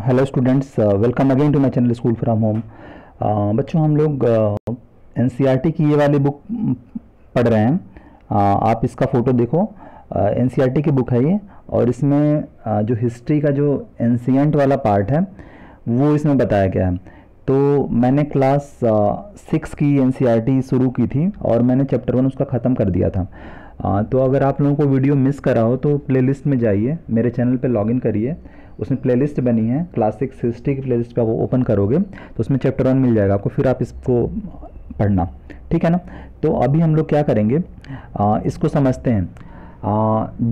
Hello students, welcome again to my channel school from home. बच्चों, हम लोग NCERT की ये वाली बुक पढ़ रहे हैं। आप इसका फ़ोटो देखो। एनसीईआरटी की बुक है ये, और इसमें जो हिस्ट्री का जो एंशिएंट वाला पार्ट है वो इसमें बताया गया है। तो मैंने क्लास 6 की एनसीईआरटी शुरू की थी और मैंने चैप्टर 1 उसका ख़त्म कर दिया था। तो अगर आप लोगों को वीडियो मिस करा हो तो प्लेलिस्ट में जाइए, मेरे चैनल पे लॉगिन करिए, उसमें प्लेलिस्ट बनी है क्लास 6 हिस्ट्री की प्लेलिस्ट पे। वो ओपन करोगे तो उसमें चैप्टर 1 मिल जाएगा आपको, फिर आप इसको पढ़ना, ठीक है ना। तो अभी हम लोग क्या करेंगे, इसको समझते हैं।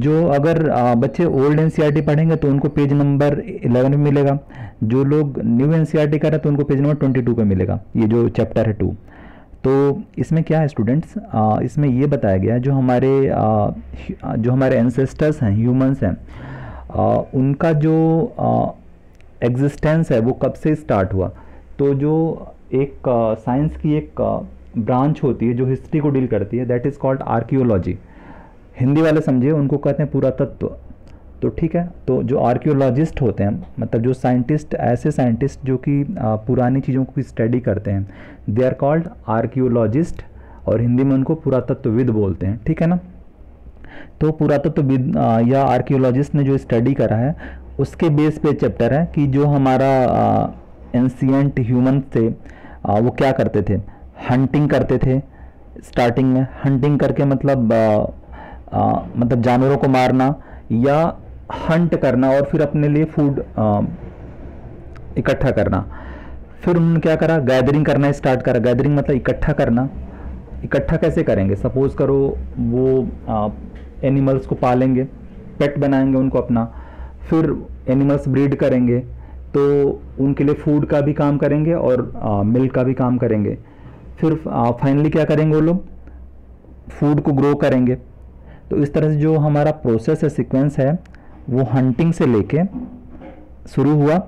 जो अगर बच्चे ओल्ड एनसीईआरटी पढ़ेंगे तो उनको पेज नंबर 11 में मिलेगा। जो लोग न्यू एनसीईआरटी कर रहे हैं तो उनको पेज नंबर 22 पे मिलेगा, ये जो चैप्टर है 2। तो इसमें क्या है स्टूडेंट्स, इसमें ये बताया गया है जो हमारे एंसेस्टर्स हैं, ह्यूमंस हैं, उनका जो एग्जिस्टेंस है वो कब से स्टार्ट हुआ। तो जो एक साइंस की एक ब्रांच होती है जो हिस्ट्री को डील करती है, that is called archaeology. Hindi वाले समझिए, उनको कहते हैं पुरातत्व। तो ठीक है, तो जो आर्कियोलॉजिस्ट होते हैं, मतलब जो साइंटिस्ट, ऐसे साइंटिस्ट जो कि पुरानी चीज़ों को स्टडी करते हैं, दे आर कॉल्ड आर्कियोलॉजिस्ट, और हिंदी में उनको पुरातत्वविद बोलते हैं, ठीक है ना। तो पुरातत्वविद या आर्कियोलॉजिस्ट ने जो स्टडी करा है उसके बेस पे चैप्टर है कि जो हमारा एंशिएंट ह्यूमन थे वो क्या करते थे। हंटिंग करते थे। स्टार्टिंग में हंटिंग करके मतलब जानवरों को मारना या हंट करना और फिर अपने लिए फूड इकट्ठा करना। फिर उन्होंने क्या करा, गैदरिंग करना स्टार्ट करा। गैदरिंग मतलब इकट्ठा करना। इकट्ठा कैसे करेंगे, सपोज करो वो एनिमल्स को पालेंगे, पेट बनाएंगे उनको अपना, फिर एनिमल्स ब्रीड करेंगे, तो उनके लिए फूड का भी काम करेंगे और मिल्क का भी काम करेंगे। फिर फाइनली क्या करेंगे, वो लोग फूड को ग्रो करेंगे। तो इस तरह से जो हमारा प्रोसेस है, सीक्वेंस है, वो हंटिंग से लेके शुरू हुआ।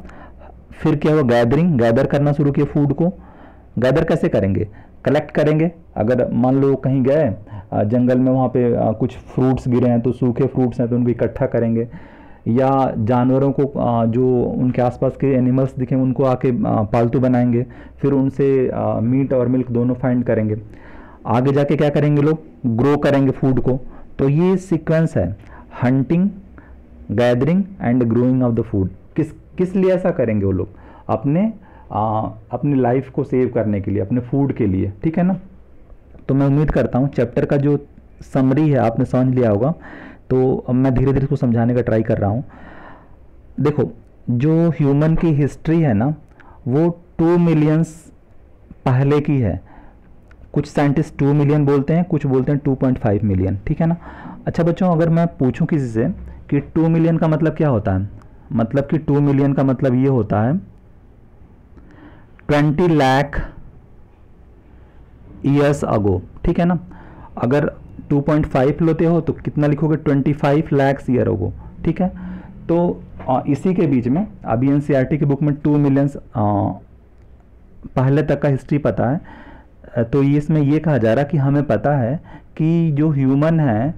फिर क्या हुआ, गैदरिंग, गैदर करना शुरू किया फूड को। गैदर कैसे करेंगे, कलेक्ट करेंगे। अगर मान लो कहीं गए जंगल में, वहाँ पे कुछ फ्रूट्स गिरे हैं, तो सूखे फ्रूट्स हैं तो उनको इकट्ठा करेंगे। या जानवरों को जो उनके आसपास के एनिमल्स दिखें उनको आके पालतू बनाएंगे, फिर उनसे मीट और मिल्क दोनों फाइंड करेंगे। आगे जाके क्या करेंगे, लोग ग्रो करेंगे फूड को। तो ये सीक्वेंस है, hunting, gathering and growing of the food. किस लिए ऐसा करेंगे वो लोग, अपनी लाइफ को सेव करने के लिए, अपने फूड के लिए, ठीक है ना। तो मैं उम्मीद करता हूँ चैप्टर का जो समरी है आपने समझ लिया होगा। तो अब मैं धीरे धीरे इसको समझाने का ट्राई कर रहा हूँ। देखो, जो ह्यूमन की हिस्ट्री है ना, वो 2 मिलियंस पहले की है। कुछ साइंटिस्ट 2 मिलियन बोलते हैं, कुछ बोलते हैं 2.5 मिलियन, ठीक है ना। अच्छा बच्चों, अगर मैं पूछूं किसी से कि 2 मिलियन का मतलब क्या होता है, मतलब कि 2 मिलियन का मतलब ये होता है 20 लाख ईयर्स अगो, ठीक है ना। अगर 2.5 लेते हो तो कितना लिखोगे, 25 लाख ईयर अगो, ठीक है। तो इसी के बीच में अभी एनसीईआरटी की बुक में 2 मिलियंस पहले तक का हिस्ट्री पता है। तो ये इसमें ये कहा जा रहा है कि हमें पता है कि जो ह्यूमन है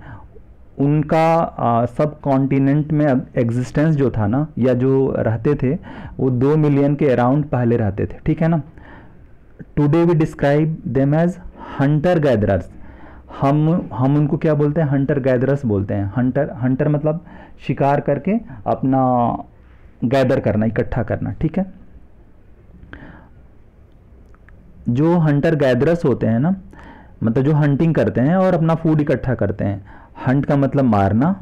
उनका सब कॉन्टिनेंट में एग्जिस्टेंस जो था ना, या जो रहते थे, वो 2 मिलियन के अराउंड पहले रहते थे, ठीक है ना। Today we describe them as hunter gatherers. हम उनको क्या बोलते हैं, हंटर गैदरर्स बोलते हैं। हंटर मतलब शिकार करके अपना गैदर करना, इकट्ठा करना, ठीक है। जो हंटर गैदरर्स होते हैं ना, मतलब जो हंटिंग करते हैं और अपना फूड इकट्ठा करते हैं। हंट का मतलब मारना,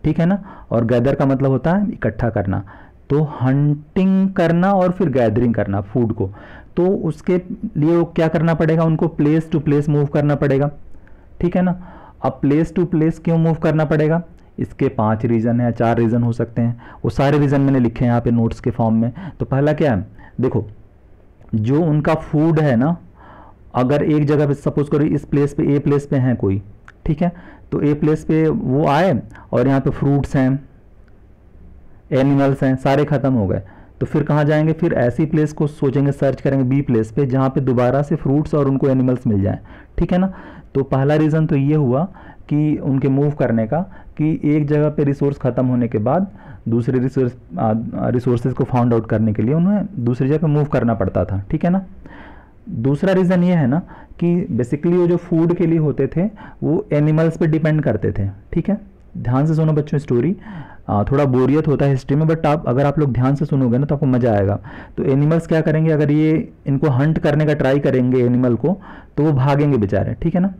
ठीक है ना, और गैदर का मतलब होता है इकट्ठा करना। तो हंटिंग करना और फिर गैदरिंग करना फूड को, तो उसके लिए वो क्या करना पड़ेगा, उनको प्लेस टू प्लेस मूव करना पड़ेगा, ठीक है ना। अब प्लेस टू प्लेस क्यों मूव करना पड़ेगा, इसके 5 रीज़न है, 4 रीज़न हो सकते हैं। वो सारे रीज़न मैंने लिखे हैं यहाँ पे नोट्स के फॉर्म में। तो पहला क्या है, देखो, जो उनका फूड है ना, अगर एक जगह पे सपोज करो इस प्लेस पे, ए प्लेस पे हैं कोई, ठीक है, तो ए प्लेस पे वो आए और यहाँ पे फ्रूट्स हैं, एनिमल्स हैं, सारे ख़त्म हो गए, तो फिर कहाँ जाएंगे, फिर ऐसी प्लेस को सोचेंगे, सर्च करेंगे बी प्लेस पे जहाँ पे दोबारा से फ्रूट्स और उनको एनिमल्स मिल जाए, ठीक है ना। तो पहला रीज़न तो ये हुआ कि उनके मूव करने का, कि एक जगह पे रिसोर्स ख़त्म होने के बाद दूसरे रिसोर्सेज को फाउंड आउट करने के लिए उन्हें दूसरी जगह पे मूव करना पड़ता था, ठीक है ना। दूसरा रीज़न ये है ना कि बेसिकली वो जो फूड के लिए होते थे वो एनिमल्स पे डिपेंड करते थे, ठीक है। ध्यान से सुनो बच्चों स्टोरी, थोड़ा बोरियत होता है हिस्ट्री में, बट अगर आप लोग ध्यान से सुनोगे ना तो आपको मज़ा आएगा। तो एनिमल्स क्या करेंगे, अगर ये इनको हंट करने का ट्राई करेंगे एनिमल को, तो वो भागेंगे बेचारे, ठीक है ना,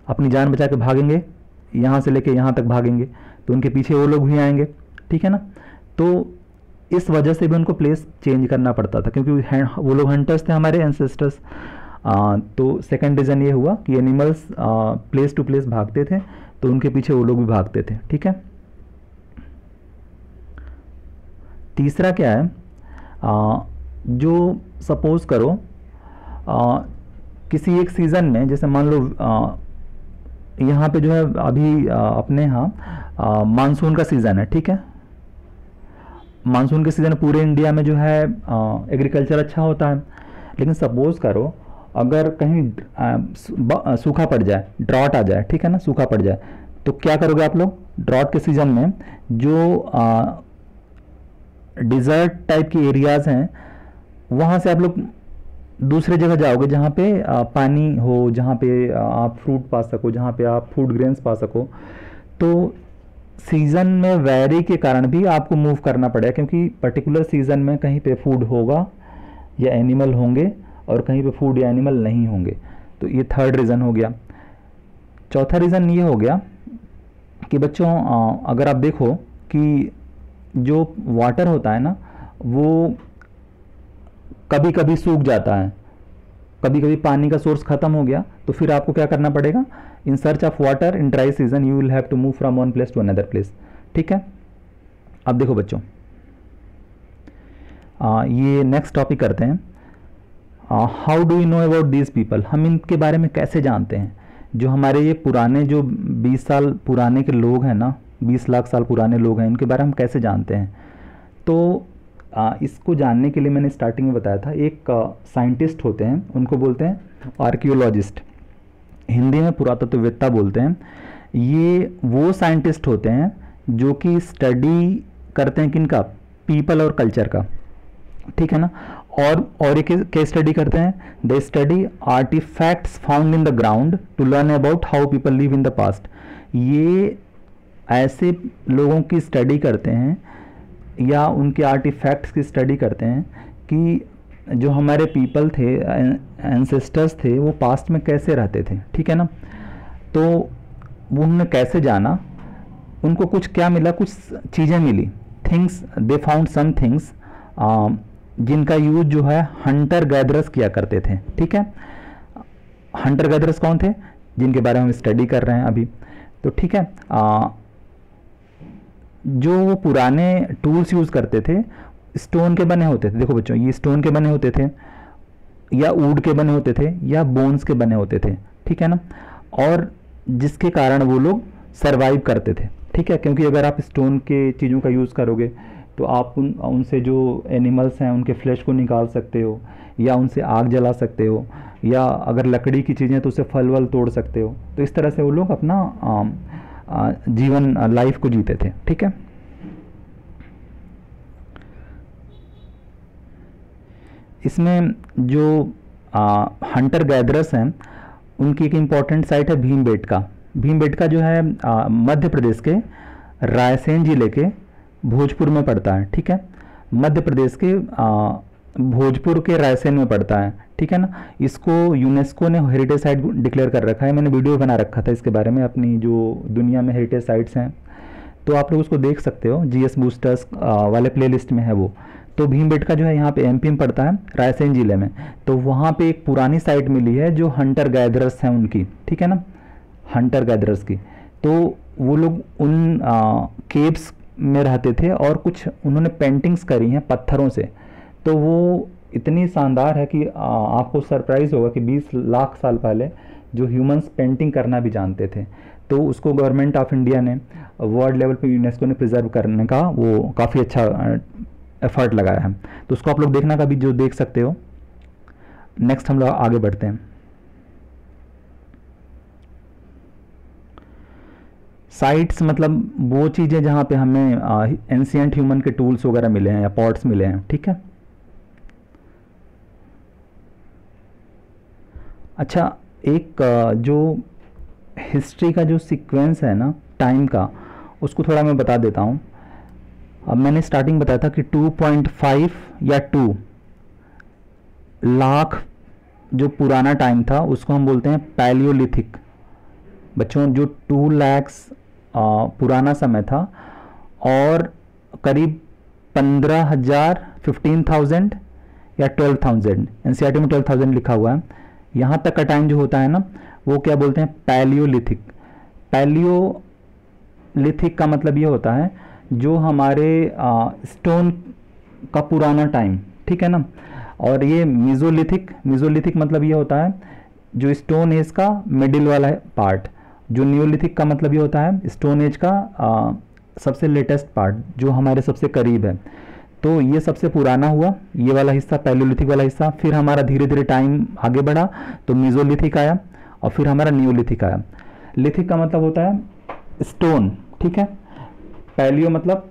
अपनी जान बचा के भागेंगे, यहाँ से लेके यहाँ तक भागेंगे, तो उनके पीछे वो लोग भी आएंगे, ठीक है ना। तो इस वजह से भी उनको प्लेस चेंज करना पड़ता था, क्योंकि वो लोग हंटर्स थे, हमारे एंसेस्टर्स। तो सेकंड रीज़न ये हुआ कि एनिमल्स प्लेस टू प्लेस भागते थे, तो उनके पीछे वो लोग भी भागते थे, ठीक है। तीसरा क्या है, जो सपोज करो किसी एक सीज़न में, जैसे मान लो यहाँ पे जो है अभी अपने यहाँ मानसून का सीज़न है, ठीक है। मानसून के सीज़न पूरे इंडिया में जो है एग्रीकल्चर अच्छा होता है, लेकिन सपोज करो अगर कहीं सूखा पड़ जाए, ड्रॉट आ जाए, ठीक है ना, सूखा पड़ जाए, तो क्या करोगे आप लोग ड्रॉट के सीज़न में, जो डिज़र्ट टाइप की एरियाज़ हैं वहाँ से आप लोग दूसरे जगह जाओगे जहाँ पे पानी हो, जहाँ पे आप फ्रूट पा सको, जहाँ पे आप फूड ग्रेन्स पा सको। तो सीज़न में वैरी के कारण भी आपको मूव करना पड़ेगा, क्योंकि पर्टिकुलर सीज़न में कहीं पे फूड होगा या एनिमल होंगे और कहीं पे फूड या एनिमल नहीं होंगे। तो ये थर्ड रीज़न हो गया। चौथा रीज़न ये हो गया कि बच्चों अगर आप देखो कि जो वाटर होता है ना वो कभी कभी सूख जाता है, कभी कभी पानी का सोर्स ख़त्म हो गया, तो फिर आपको क्या करना पड़ेगा, in search of water in dry season you will have to move from one place to another place, ठीक है। अब देखो बच्चों ये नेक्स्ट टॉपिक करते हैं, how do you know about these people, हम इनके बारे में कैसे जानते हैं। जो हमारे ये पुराने जो 20 साल पुराने के लोग हैं ना, 20 लाख साल पुराने लोग हैं, इनके बारे में हम कैसे जानते हैं। तो इसको जानने के लिए मैंने स्टार्टिंग में बताया था, एक साइंटिस्ट होते हैं, उनको बोलते हैं आर्कियोलॉजिस्ट, हिंदी में पुरातत्ववेत्ता बोलते हैं। ये वो साइंटिस्ट होते हैं जो कि स्टडी करते हैं किनका, पीपल और कल्चर का, ठीक है ना। और एक केस स्टडी करते हैं, they study artefacts found in the ground to learn about how people live in the past. ये ऐसे लोगों की स्टडी करते हैं या उनके आर्टिफैक्ट्स की स्टडी करते हैं कि जो हमारे पीपल थे, एंसेस्टर्स थे, वो पास्ट में कैसे रहते थे, ठीक है ना। तो वो उन्होंने कैसे जाना, उनको कुछ क्या मिला, कुछ चीज़ें मिली, things, they found some things जिनका यूज जो है हंटर गैदरर्स किया करते थे, ठीक है। हंटर गैदरर्स कौन थे, जिनके बारे में हम स्टडी कर रहे हैं अभी, तो ठीक है। जो वो पुराने टूल्स यूज़ करते थे स्टोन के बने होते थे, देखो बच्चों ये स्टोन के बने होते थे या वुड के बने होते थे या बोन्स के बने होते थे, ठीक है ना। और जिसके कारण वो लोग सरवाइव करते थे, ठीक है, क्योंकि अगर आप स्टोन के चीज़ों का यूज़ करोगे तो आप उनसे जो एनिमल्स हैं उनके फ्लैश को निकाल सकते हो, या उनसे आग जला सकते हो, या अगर लकड़ी की चीज़ें तो उससे फल वल तोड़ सकते हो। तो इस तरह से वो लोग अपना जीवन लाइफ को जीते थे, ठीक है। इसमें जो हंटर गैदरर्स हैं उनकी एक इम्पॉर्टेंट साइट है भीमबेटका। भीमबेटका जो है मध्य प्रदेश के रायसेन जिले के भोजपुर में पड़ता है, ठीक है। मध्य प्रदेश के भोजपुर के रायसेन में पड़ता है, ठीक है ना। इसको यूनेस्को ने हेरिटेज साइट डिक्लेयर कर रखा है, मैंने वीडियो बना रखा था इसके बारे में, अपनी जो दुनिया में हेरिटेज साइट्स हैं, तो आप लोग उसको देख सकते हो, जीएस बूस्टर्स वाले प्लेलिस्ट में है वो। तो भीमबेटका जो है यहाँ पे एमपी में पड़ता है, रायसेन जिले में। तो वहाँ पे एक पुरानी साइट मिली है जो हंटर गैदरर्स हैं उनकी, ठीक है ना, हंटर गैदरर्स की। तो वो लोग उन केव्स में रहते थे और कुछ उन्होंने पेंटिंग्स करी हैं पत्थरों से। तो वो इतनी शानदार है कि आपको सरप्राइज़ होगा कि 20 लाख साल पहले जो ह्यूमंस पेंटिंग करना भी जानते थे। तो उसको गवर्नमेंट ऑफ इंडिया ने वर्ल्ड लेवल पे यूनेस्को ने प्रिजर्व करने का वो काफ़ी अच्छा एफर्ट लगाया है। तो उसको आप लोग देखना कभी, जो देख सकते हो। नेक्स्ट हम लोग आगे बढ़ते हैं। साइट्स मतलब वो चीज़ें जहाँ पे हमें एंशियंट ह्यूमन के टूल्स वगैरह मिले हैं या पॉट्स मिले हैं, ठीक है। अच्छा, एक जो हिस्ट्री का जो सीक्वेंस है ना टाइम का, उसको थोड़ा मैं बता देता हूँ। अब मैंने स्टार्टिंग बताया था कि 2.5 या 2 लाख जो पुराना टाइम था उसको हम बोलते हैं पैलियोलिथिक। बच्चों, जो 2 लाख पुराना समय था और करीब 15,000, 15,000 या 12,000, एनसीईआरटी में 12,000 लिखा हुआ है, यहाँ तक का टाइम जो होता है ना, वो क्या बोलते हैं, पैलियोलिथिक। पैलियोलिथिक का मतलब ये होता है जो हमारे स्टोन का पुराना टाइम, ठीक है ना। और ये मीजोलिथिक, मीजोलिथिक मतलब ये होता है जो स्टोन एज का मिडिल वाला पार्ट। जो नियोलिथिक का मतलब ये होता है स्टोन एज का सबसे लेटेस्ट पार्ट, जो हमारे सबसे करीब है। तो ये सबसे पुराना हुआ, ये वाला हिस्सा, पैलियोलिथिक वाला हिस्सा। फिर हमारा धीरे धीरे टाइम आगे बढ़ा तो मीजोलिथिक आया और फिर हमारा नियोलिथिक आया। लिथिक का मतलब होता है स्टोन, ठीक है। पैलियो मतलब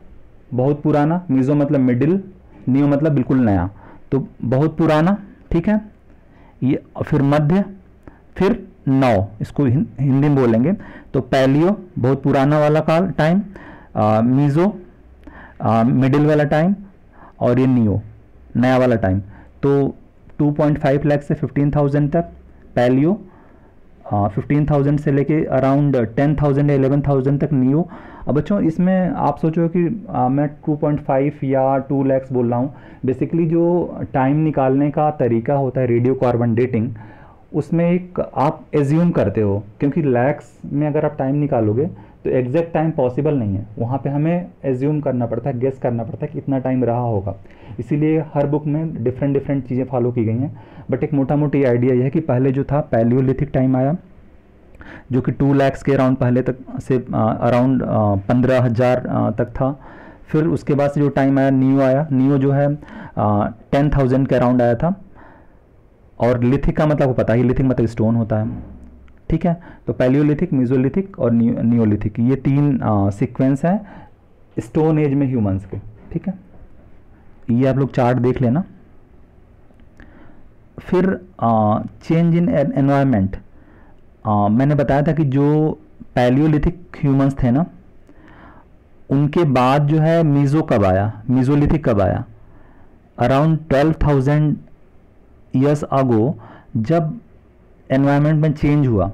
बहुत पुराना, मीजो मतलब मिडिल, नियो मतलब बिल्कुल नया। तो बहुत पुराना, ठीक है, ये फिर मध्य, फिर नौ, इसको हिंदी में बोलेंगे तो पैलियो बहुत पुराना वाला काल टाइम, मीजो मिडिल वाला टाइम, और ये नियो नया वाला टाइम। तो 2.5 लाख से 15,000 तक पैलियो, 15,000 से लेके अराउंड 10,000 या 11,000 तक नियो। अब बच्चों इसमें आप सोचो कि मैं 2.5 या 2 लैक्स बोल रहा हूँ। बेसिकली जो टाइम निकालने का तरीका होता है रेडियो कार्बन डेटिंग, उसमें एक आप एज्यूम करते हो, क्योंकि लैक्स में अगर आप टाइम निकालोगे तो एग्जैक्ट टाइम पॉसिबल नहीं है, वहाँ पे हमें एज्यूम करना पड़ता है, गेस करना पड़ता है कि इतना टाइम रहा होगा। इसीलिए हर बुक में डिफरेंट डिफरेंट चीज़ें फॉलो की गई हैं। बट एक मोटा मोटी आइडिया यह है कि पहले जो था पैलियोलिथिक टाइम आया, जो कि 2 लैक्स के अराउंड पहले तक से अराउंड 15,000 तक था। फिर उसके बाद से जो टाइम आया नियो आया, नियो जो है 10,000 के अराउंड आया था। और लिथिक का मतलब पता ही, लिथिक मतलब स्टोन होता है, ठीक है। तो पैलियोलिथिक, मीजोलिथिक और नियोलिथिक, ये 3 सीक्वेंस हैं स्टोन एज में ह्यूमंस के, ठीक है। ये आप लोग चार्ट देख लेना। फिर चेंज इन एनवायरनमेंट, मैंने बताया था कि जो पैलियोलिथिक ह्यूमंस थे ना, उनके बाद जो है मीजो कब आया, मीजोलिथिक कब आया, अराउंड 12,000 ईयर्स अगो, जब एनवायरनमेंट में चेंज हुआ,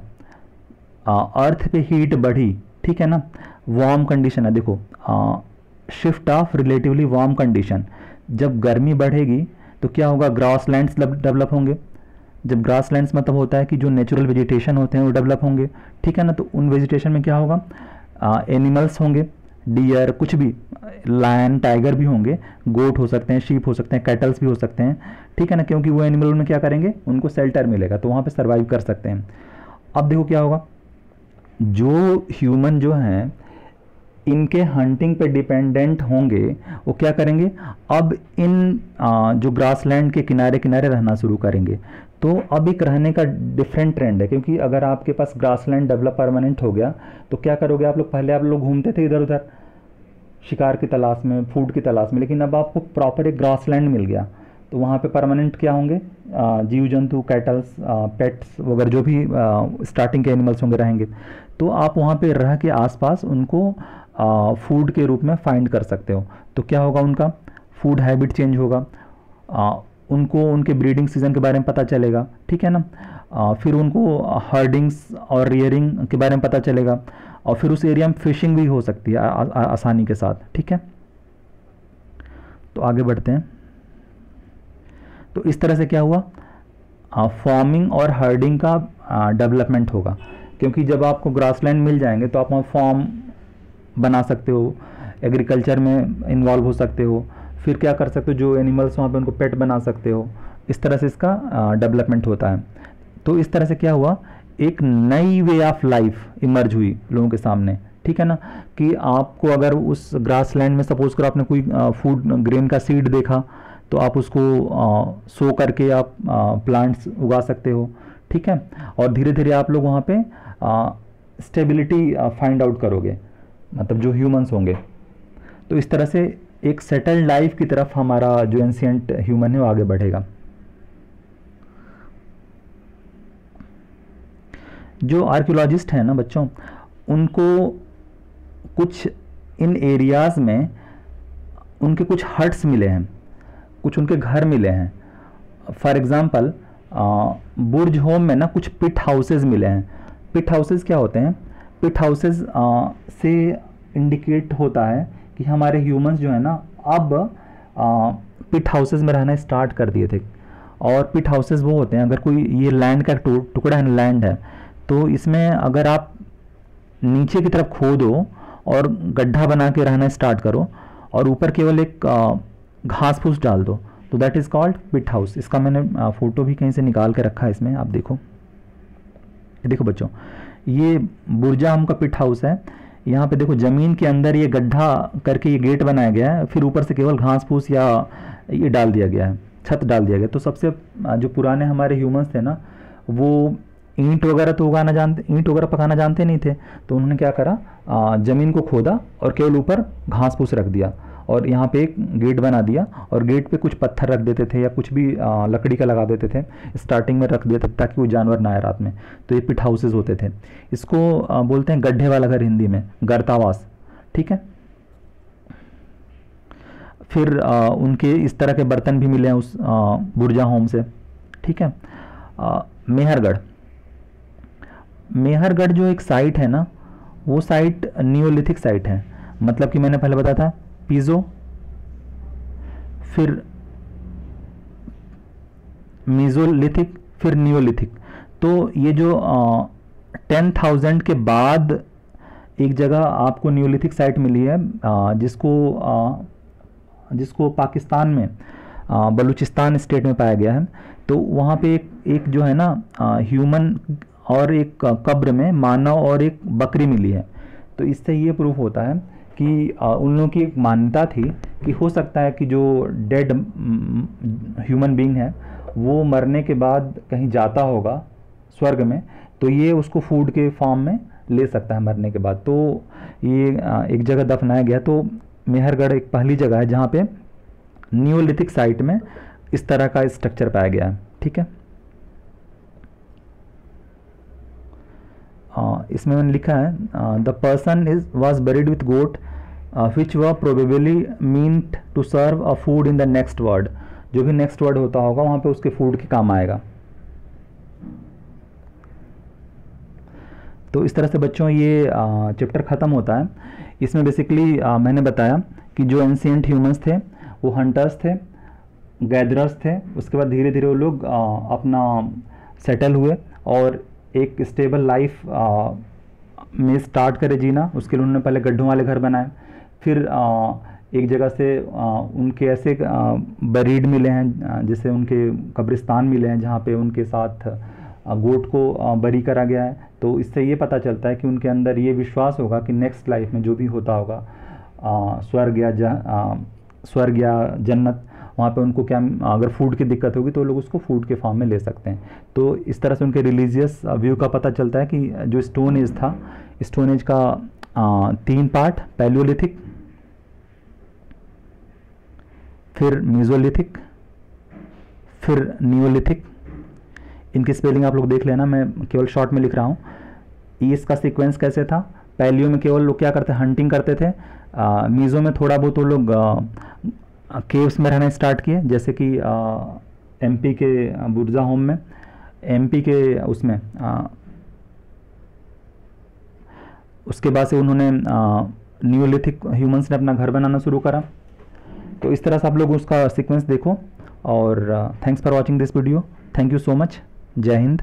अर्थ पे हीट बढ़ी, ठीक है ना, वार्म कंडीशन है। देखो, shift of relatively warm condition, जब गर्मी बढ़ेगी तो क्या होगा, ग्रासलैंड्स डेवलप होंगे। जब ग्रासलैंड्स मतलब होता है कि जो नेचुरल वेजिटेशन होते हैं वो डेवलप होंगे, ठीक है ना। तो उन वेजिटेशन में क्या होगा, एनिमल्स होंगे, डियर, कुछ भी, लायन, टाइगर भी होंगे, गोट हो सकते हैं, शीप हो सकते हैं, कैटल्स भी हो सकते हैं, ठीक है ना, क्योंकि वो एनिमल में क्या करेंगे, उनको शेल्टर मिलेगा तो वहाँ पे सर्वाइव कर सकते हैं। अब देखो क्या होगा, जो ह्यूमन जो हैं इनके हंटिंग पे डिपेंडेंट होंगे, वो क्या करेंगे, अब इन जो ग्रासलैंड के किनारे किनारे रहना शुरू करेंगे। तो अब एक रहने का डिफरेंट ट्रेंड है, क्योंकि अगर आपके पास ग्रासलैंड डेवलप परमानेंट हो गया तो क्या करोगे आप लोग, पहले आप लोग घूमते थे इधर उधर शिकार की तलाश में, फूड की तलाश में, लेकिन अब आपको प्रॉपर एक ग्रासलैंड मिल गया तो वहाँ पे परमानेंट क्या होंगे, जीव जंतु, कैटल्स, पेट्स वगैरह जो भी स्टार्टिंग के एनिमल्स होंगे रहेंगे। तो आप वहाँ पे रह के आसपास उनको फूड के रूप में फाइंड कर सकते हो। तो क्या होगा, उनका फूड हैबिट चेंज होगा, उनको उनके ब्रीडिंग सीजन के बारे में पता चलेगा, ठीक है ना। फिर उनको हर्डिंग्स और रियरिंग के बारे में पता चलेगा, और फिर उस एरिया में फिशिंग भी हो सकती है आसानी के साथ, ठीक है। तो आगे बढ़ते हैं। तो इस तरह से क्या हुआ, फार्मिंग और हर्डिंग का डेवलपमेंट होगा, क्योंकि जब आपको ग्रासलैंड मिल जाएंगे तो आप वहाँ फार्म बना सकते हो, एग्रीकल्चर में इन्वॉल्व हो सकते हो, फिर क्या कर सकते हो, जो एनिमल्स वहाँ पे उनको पेट बना सकते हो। इस तरह से इसका डेवलपमेंट होता है। तो इस तरह से क्या हुआ, एक नई वे ऑफ लाइफ इमर्ज हुई लोगों के सामने, ठीक है ना, कि आपको अगर उस ग्रास लैंड में सपोज करो आपने कोई फूड ग्रेन का सीड देखा, तो आप उसको सो करके आप प्लांट्स उगा सकते हो, ठीक है। और धीरे धीरे आप लोग वहाँ पे स्टेबिलिटी फाइंड आउट करोगे, मतलब जो ह्यूमंस होंगे। तो इस तरह से एक सेटल्ड लाइफ की तरफ हमारा जो एंशिएंट ह्यूमन है वो आगे बढ़ेगा। जो आर्कियोलॉजिस्ट हैं ना बच्चों, उनको कुछ इन एरियाज़ में उनके कुछ हट्स मिले हैं, कुछ उनके घर मिले हैं। फॉर एग्ज़ाम्पल बुर्ज होम में ना कुछ पिट हाउसेस मिले हैं। पिट हाउसेस क्या होते हैं? पिट हाउसेस से इंडिकेट होता है कि हमारे ह्यूमंस जो है ना अब पिट हाउसेस में रहना स्टार्ट कर दिए थे। और पिट हाउसेस वो होते हैं, अगर कोई ये लैंड का टुकड़ा है, लैंड है, तो इसमें अगर आप नीचे की तरफ खोदो और गड्ढा बना के रहना स्टार्ट करो और ऊपर केवल एक घास फूस डाल दो, तो that is called pit house. इसका मैंने फ़ोटो भी कहीं से निकाल के रखा है, इसमें आप देखो। देखो बच्चों, ये बुर्जा होम का पिट हाउस है। यहाँ पे देखो ज़मीन के अंदर ये गड्ढा करके ये गेट बनाया गया है, फिर ऊपर से केवल घास फूस या ये डाल दिया गया है, छत डाल दिया गया। तो सबसे जो पुराने हमारे ह्यूमंस थे ना, वो ईंट वगैरह तो ईंट वगैरह पकाना जानते नहीं थे। तो उन्होंने क्या करा, ज़मीन को खोदा और केवल ऊपर घास फूस रख दिया और यहाँ पे एक गेट बना दिया, और गेट पे कुछ पत्थर रख देते थे या कुछ भी लकड़ी का लगा देते थे, स्टार्टिंग में रख देते थे ताकि कोई जानवर ना आए रात में। तो ये पिट हाउसेस होते थे। इसको बोलते हैं गड्ढे वाला घर, हिंदी में गर्तावास, ठीक है। फिर उनके इस तरह के बर्तन भी मिले हैं उस बुर्जा होम से, ठीक है। मेहरगढ़ जो एक साइट है ना, वो साइट नियोलिथिक साइट है। मतलब कि मैंने पहले बताया था पीजो, फिर मीजोलिथिक, फिर नियोलिथिक। तो ये जो 10,000 के बाद एक जगह आपको नियोलिथिक साइट मिली है, जिसको पाकिस्तान में बलूचिस्तान स्टेट में पाया गया है। तो वहाँ पे एक जो है ना ह्यूमन और एक कब्र में मानव और एक बकरी मिली है। तो इससे ये प्रूफ होता है कि उन लोगों की एक मान्यता थी कि हो सकता है कि जो डेड ह्यूमन बीइंग है वो मरने के बाद कहीं जाता होगा स्वर्ग में, तो ये उसको फूड के फॉर्म में ले सकता है मरने के बाद। तो ये एक जगह दफनाया गया। तो मेहरगढ़ एक पहली जगह है जहाँ पे नियोलिथिक साइट में इस तरह का स्ट्रक्चर पाया गया है, ठीक है। इसमें मैंने लिखा है the person was buried with goat which were probably meant to serve a food in the next word. जो भी नेक्स्ट वर्ड होता होगा वहाँ पे उसके फूड के काम आएगा। तो इस तरह से बच्चों ये चैप्टर ख़त्म होता है। इसमें बेसिकली मैंने बताया कि जो एंशिएंट ह्यूमंस थे वो हंटर्स थे, गैदरर्स थे। उसके बाद धीरे धीरे वो लोग अपना सेटल हुए और एक स्टेबल लाइफ में स्टार्ट करे जीना। उसके लिए उन्होंने पहले गड्ढों वाले घर बनाए, फिर एक जगह से उनके ऐसे बरीड मिले हैं, जैसे उनके कब्रिस्तान मिले हैं जहाँ पे उनके साथ गोट को बरी करा गया है। तो इससे ये पता चलता है कि उनके अंदर ये विश्वास होगा कि नेक्स्ट लाइफ में जो भी होता होगा, स्वर्ग या जन्नत, वहाँ पे उनको क्या अगर फूड की दिक्कत होगी तो लोग उसको फूड के फॉर्म में ले सकते हैं। तो इस तरह से उनके रिलीजियस व्यू का पता चलता है कि जो स्टोन एज था, स्टोन एज का 3 पार्ट, पैलियोलिथिक, फिर मीजोलिथिक, फिर नियोलिथिक। इनकी स्पेलिंग आप लोग देख लेना, मैं केवल शॉर्ट में लिख रहा हूँ। इसका सीक्वेंस कैसे था? पैलियो में केवल लोग क्या करते, हंटिंग करते थे। मीज़ो में थोड़ा बहुत वो लोग केव्स में रहना स्टार्ट किए, जैसे कि एमपी के बुर्जा होम में, एमपी के उसमें उसके बाद से उन्होंने नियोलिथिक ह्यूमंस ने अपना घर बनाना शुरू करा। तो इस तरह से आप लोग उसका सीक्वेंस देखो। और thanks for watching this video. Thank you so much. जय हिंद।